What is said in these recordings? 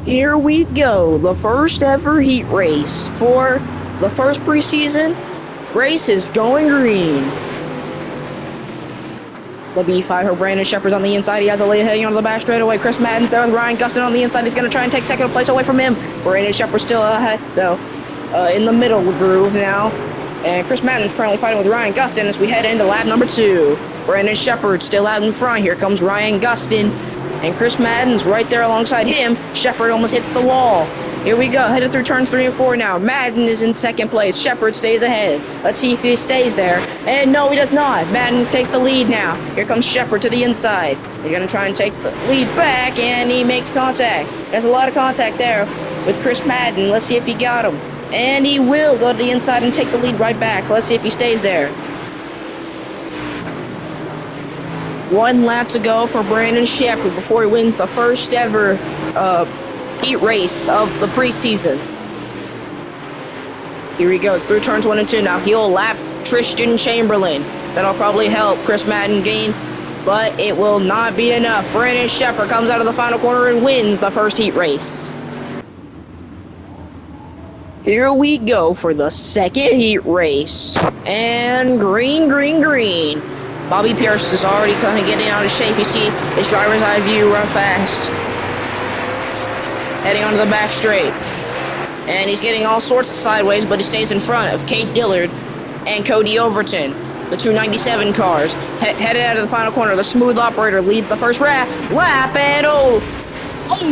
Here we go, the first ever heat race for the first preseason race is going green. The B5, her Brandon Shepard's on the inside. He has a lead heading onto the back straightaway. Chris Madden's there with Ryan Gustin on the inside. He's going to try and take second place away from him. Brandon Shepard's still ahead, though, in the middle groove now. And Chris Madden's currently fighting with Ryan Gustin as we head into lap number 2. Brandon Shepard still out in front. Here comes Ryan Gustin. And Chris Madden's right there alongside him. Shepard almost hits the wall. Here we go, headed through turns 3 and 4 now. Madden is in second place. Shepard stays ahead. Let's see if he stays there. And no, he does not. Madden takes the lead now. Here comes Shepard to the inside. He's going to try and take the lead back, and he makes contact. There's a lot of contact there with Chris Madden. Let's see if he got him. And he will go to the inside and take the lead right back. So let's see if he stays there. 1 lap to go for Brandon Shepard before he wins the first ever heat race of the preseason. Here he goes through turns 1 and 2 now. He'll lap Tristan Chamberlain. That'll probably help Chris Madden gain, but it will not be enough. Brandon Shepard comes out of the final corner and wins the first heat race. Here we go for the second heat race. And green, green, green. Bobby Pierce is already kind of getting out of shape. You see his driver's eye view run fast. Heading onto the back straight. And he's getting all sorts of sideways, but he stays in front of Kate Dillard and Cody Overton, the 297 cars. Headed out of the final corner, the smooth operator leads the first lap, and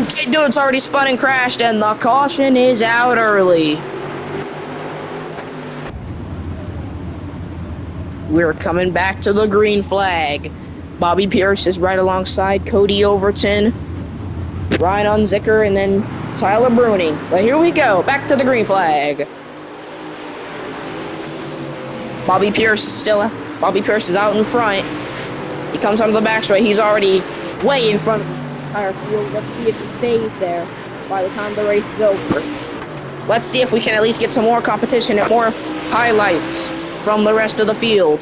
Kate Dillard's already spun and crashed, and the caution is out early. We're coming back to the green flag. Bobby Pierce is right alongside Cody Overton, Ryan Unzicker, and then Tyler Bruning. But here we go, back to the green flag. Bobby Pierce is out in front. He comes onto the back straight. He's already way in front of the entire field. Let's see if he stays there by the time the race is over. Let's see if we can at least get some more competition and more highlights from the rest of the field.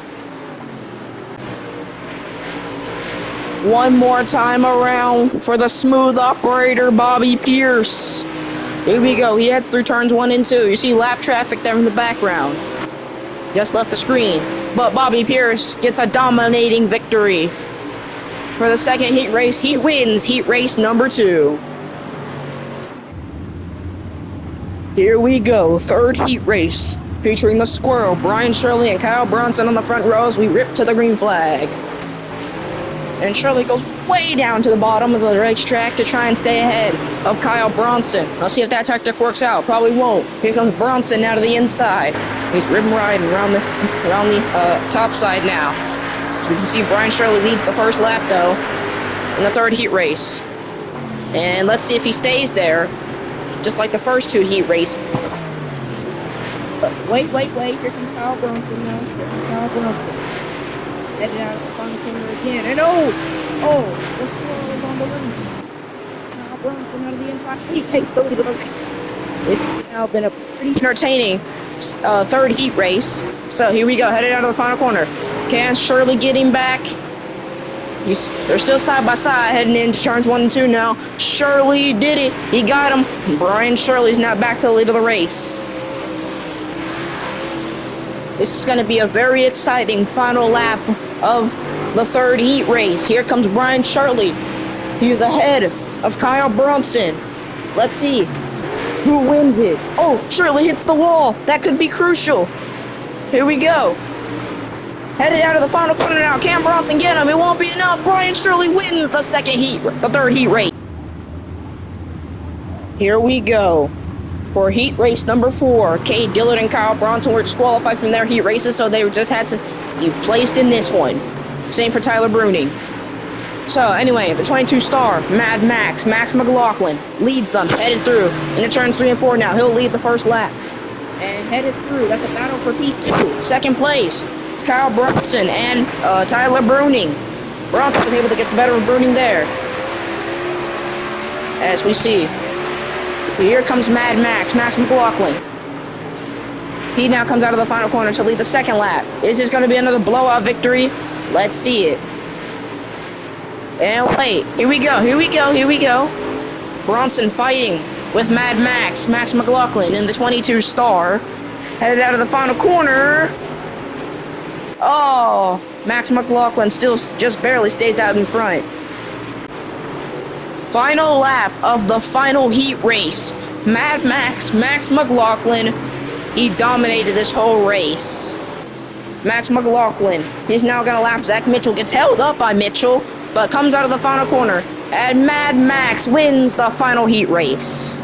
One more time around for the smooth operator, Bobby Pierce. Here we go. He heads through turns 1 and 2. You see lap traffic there in the background. Just left the screen. But Bobby Pierce gets a dominating victory. For the second heat race, he wins heat race number 2. Here we go. Third heat race. Featuring the Squirrel, Brian Shirley, and Kyle Bronson on the front rows. We rip to the green flag. And Shirley goes way down to the bottom of the racetrack to try and stay ahead of Kyle Bronson. I'll see if that tactic works out. Probably won't. Here comes Bronson now to the inside. He's rhythm riding around the top side now. So we can see Brian Shirley leads the first lap, though, in the third heat race. And let's see if he stays there, just like the first 2 heat races. Wait. Here comes Kyle Bronson now. Here comes Kyle Bronson. Headed out of the final corner again. And the Squirrel is on the loose. Kyle Bronson out of the inside. He takes the lead of the race. This has now been a pretty entertaining third heat race. So here we go. Headed out of the final corner. Can Shirley get him back? They're still side by side heading into turns 1 and 2 now. Shirley did it. He got him. Brian Shirley's now back to the lead of the race. This is going to be a very exciting final lap of the third heat race. Here comes Brian Shirley. He's ahead of Kyle Bronson. Let's see who wins it. Shirley hits the wall. That could be crucial. Here we go. Headed out of the final corner now. Can Bronson get him? It won't be enough. Brian Shirley wins the third heat race. Here we go. For heat race number 4, Kate Dillard and Kyle Bronson were disqualified from their heat races, so they just had to be placed in this one. Same for Tyler Bruning. So anyway, the 22-star Mad Max McLaughlin leads them, headed through into turns 3 and 4 now. He'll lead the first lap. And headed through, that's a battle for P2. Second place, it's Kyle Bronson and Tyler Bruning. Bronson was able to get the better of Bruning there. As we see, here comes Mad Max McLaughlin. He now comes out of the final corner to lead the second lap. Is this going to be another blowout victory? Let's see it. And wait, here we go. Bronson fighting with Mad Max, Max McLaughlin in the 22 Star. Headed out of the final corner. Oh, Max McLaughlin still just barely stays out in front. Final lap of the final heat race. Mad Max, Max McLaughlin, he dominated this whole race. Max McLaughlin is now going to lap Zach Mitchell, gets held up by Mitchell, but comes out of the final corner. And Mad Max wins the final heat race.